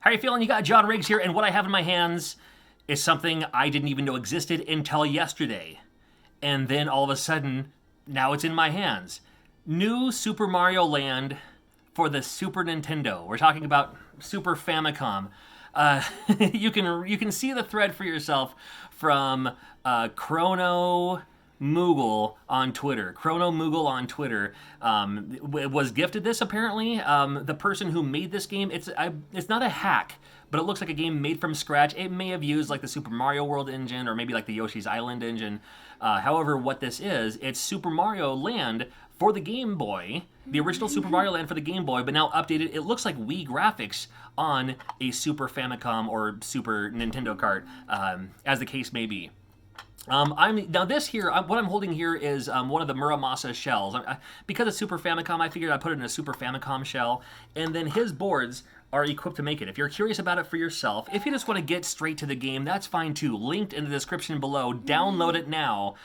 How are you feeling? You got John Riggs here, and what I have in my hands is something I didn't even know existed until yesterday. And then all of a sudden, now it's in my hands. New Super Mario Land for the Super Nintendo. We're talking about Super Famicom. You can see the thread for yourself from ChronoMoogle on Twitter. ChronoMoogle on Twitter was gifted this apparently. The person who made this game, it's not a hack, but it looks like a game made from scratch. It may have used like the Super Mario World engine or maybe like the Yoshi's Island engine. However, what this is, it's Super Mario Land for the Game Boy, the original Super Mario Land for the Game Boy, but now updated. It looks like Wii graphics on a Super Famicom or Super Nintendo cart, as the case may be. Now this here, what I'm holding here is one of the Muramasa shells. Because it's Super Famicom, I figured I'd put it in a Super Famicom shell, and then his boards are equipped to make it. If you're curious about it for yourself, if you just want to get straight to the game, that's fine too. Linked in the description below. Download it now,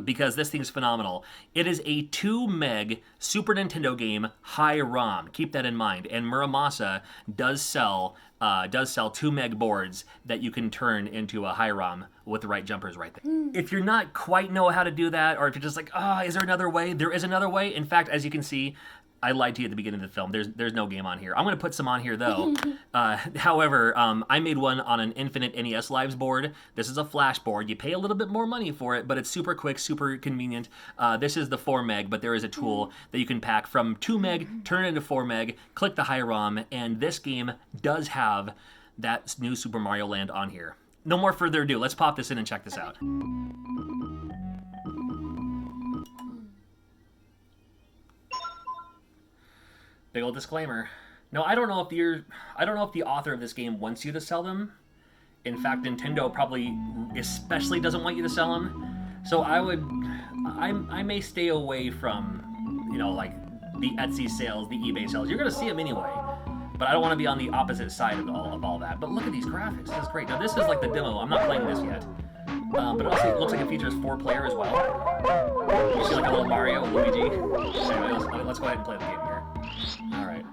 because this thing's phenomenal. It is a 2 meg Super Nintendo game, high ROM. Keep that in mind. And Muramasa does sell 2 meg boards that you can turn into a high ROM with the right jumpers right there. If you're not quite know how to do that, or if you're just like, is there another way? There is another way. In fact, as you can see, I lied to you at the beginning of the film. There's no game on here. I'm going to put some on here, though. However, I made one on an Infinite NES Lives board. This is a flash board. You pay a little bit more money for it, but it's super quick, super convenient. This is the 4 meg, but there is a tool that you can pack from 2 meg, turn it into 4 meg, click the high ROM, and this game does have that new Super Mario Land on here. No more further ado. Let's pop this in and check this out. Big old disclaimer. No, I don't know if the author of this game wants you to sell them. In fact, Nintendo probably especially doesn't want you to sell them. So I may stay away from, like the Etsy sales, the eBay sales. You're gonna see them anyway, but I don't want to be on the opposite side of all that. But look at these graphics. This is great. Now this is like the demo. I'm not playing this yet. But it also looks like it features 4-player as well. You see like a little Mario, Luigi. Anyway, let's go ahead and play the game here. All right.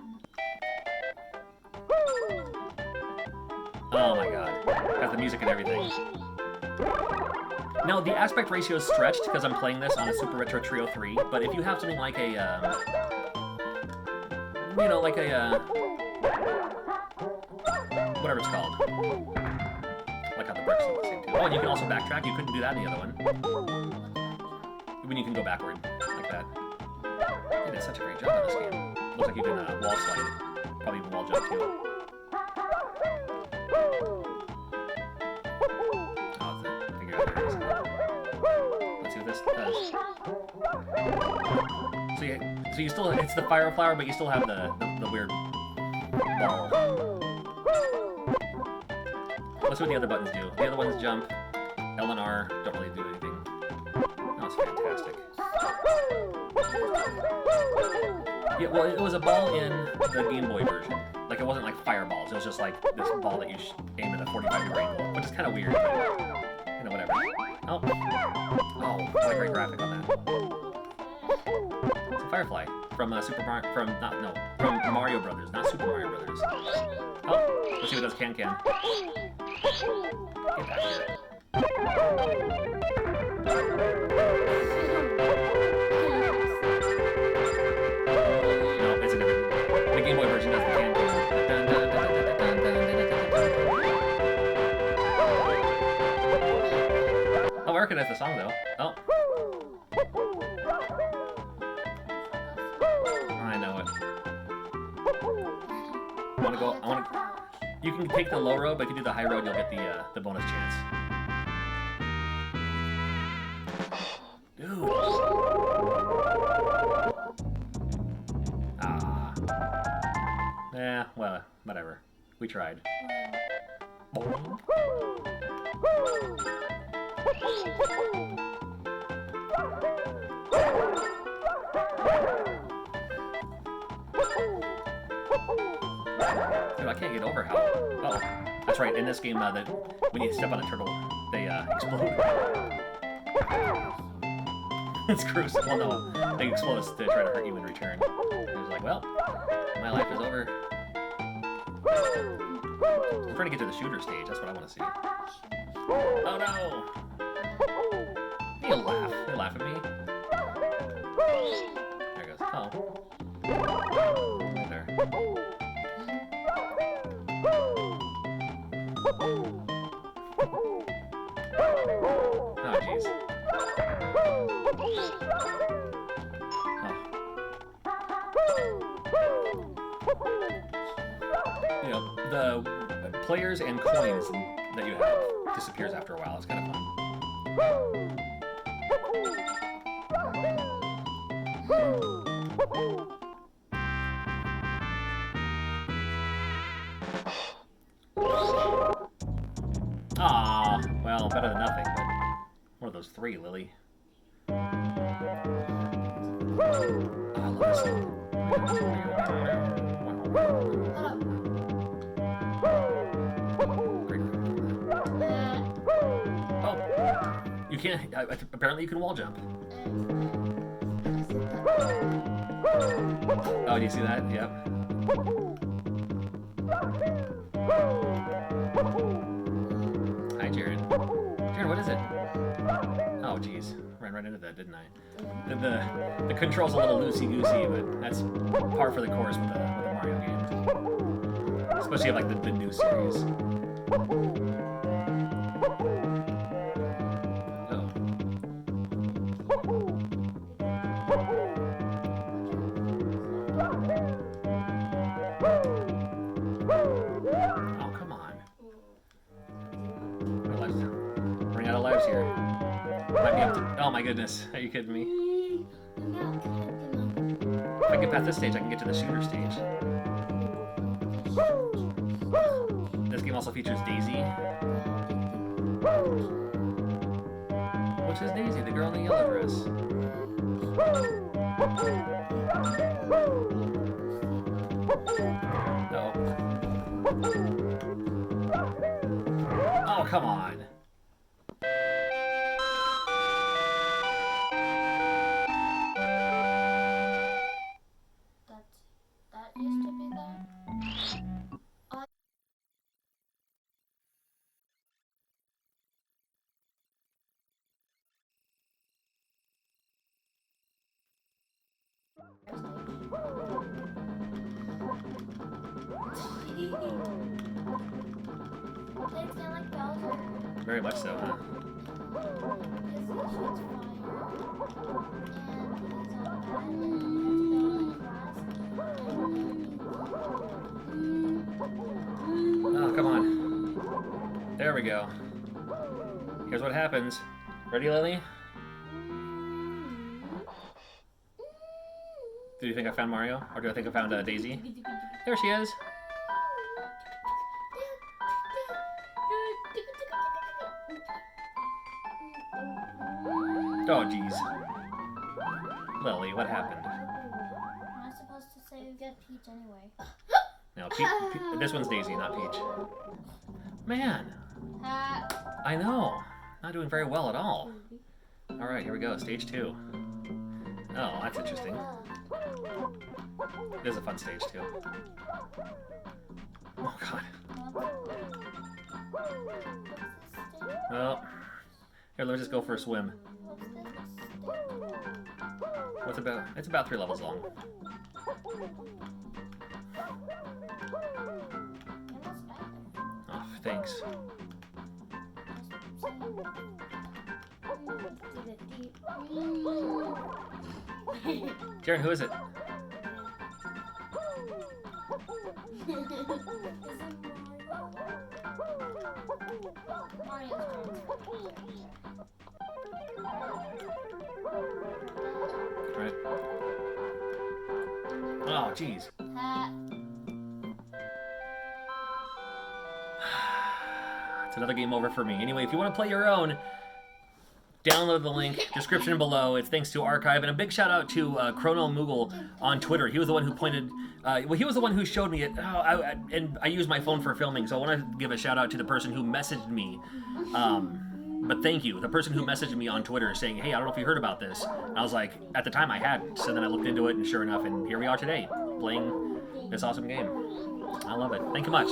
Oh my god. Got the music and everything. Now, the aspect ratio is stretched because I'm playing this on a Super Retro Trio 3, but if you have something like a, whatever it's called. Like how the bricks look the same too. Oh, and you can also backtrack. You couldn't do that in the other one. When you can go backward, like that. They did such a great job on this game. Looks like you can wall slide. Probably even wall jump too. Oh, figure out here. Let's see what this does. So you still, it's the fire flower, but you still have the weird ball. Let's see what the other buttons do. The other ones jump. L and R don't really do anything. Oh, it's fantastic. Yeah, well, it was a ball in the Game Boy version. Like, it wasn't like fireballs. It was just like this ball that you aim at a 45-degree angle, which is kind of weird, but, whatever. Oh, what a great graphic on that. It's a Firefly from from Mario Brothers, not Super Mario Brothers. Oh, let's see what does Can. Get back here. The Game Boy version does the can. Oh, I recognize the song though. Oh. I know it. You can take the low road, but if you do the high road, you'll get the bonus chance. Dude. Well, whatever. We tried. Dude, I can't get over how... Oh, that's right. In this game, when you step on a turtle, they explode. It's gruesome. Well, no, they explode to try to hurt you in return. It was like, well, my life is over. I'm trying to get to the shooter stage. That's what I want to see. Oh no! You laugh. You laugh at me. There it goes. Oh. Right there. Oh, jeez. You know, the players and coins that you have disappears after a while. It's kind of fun. Aw, well, better than nothing, but one of those three, Lily. Oh, I love this song. Oh, you can't. Apparently, you can wall jump. Oh, do you see that? Yep. Hi, Jared. Jared, what is it? Oh, jeez. Ran right into that, didn't I? The control's a little loosey-goosey, but that's par for the course with the Mario games. Especially like the new series. Oh. Oh, come on. Running out of lives here. Might be up to... Oh my goodness. Are you kidding me? If I get past this stage, I can get to the shooter stage. This game also features Daisy. Which is Daisy, the girl in the yellow dress. No. Oh, come on. That used to be that. It's kind of like Bowser. Very much so, huh? Oh, come on. There we go. Here's what happens. Ready, Lily? Do you think I found Mario? Or do I think I found Daisy? There she is. Oh, jeez. Lily, what happened? Am I supposed to say we get Peach anyway? No, this one's Daisy, not Peach. Man, I know. Not doing very well at all. Alright, here we go. Stage 2. Oh, that's interesting. It is a fun stage, too. Oh, God. Well, here, let's just go for a swim. What's about? It's about 3 levels long. Oh, thanks. Jaren, who is it? Right. Oh, jeez. It's another game over for me. Anyway, if you want to play your own, download the link, description below. It's thanks to Archive. And a big shout out to ChronoMoogle on Twitter. He was the one who pointed, he was the one who showed me it. And I use my phone for filming, so I want to give a shout out to the person who messaged me. But thank you. The person who messaged me on Twitter saying, hey, I don't know if you heard about this. And I was like, at the time I hadn't. So then I looked into it, and sure enough, and here we are today, playing this awesome game. I love it. Thank you much.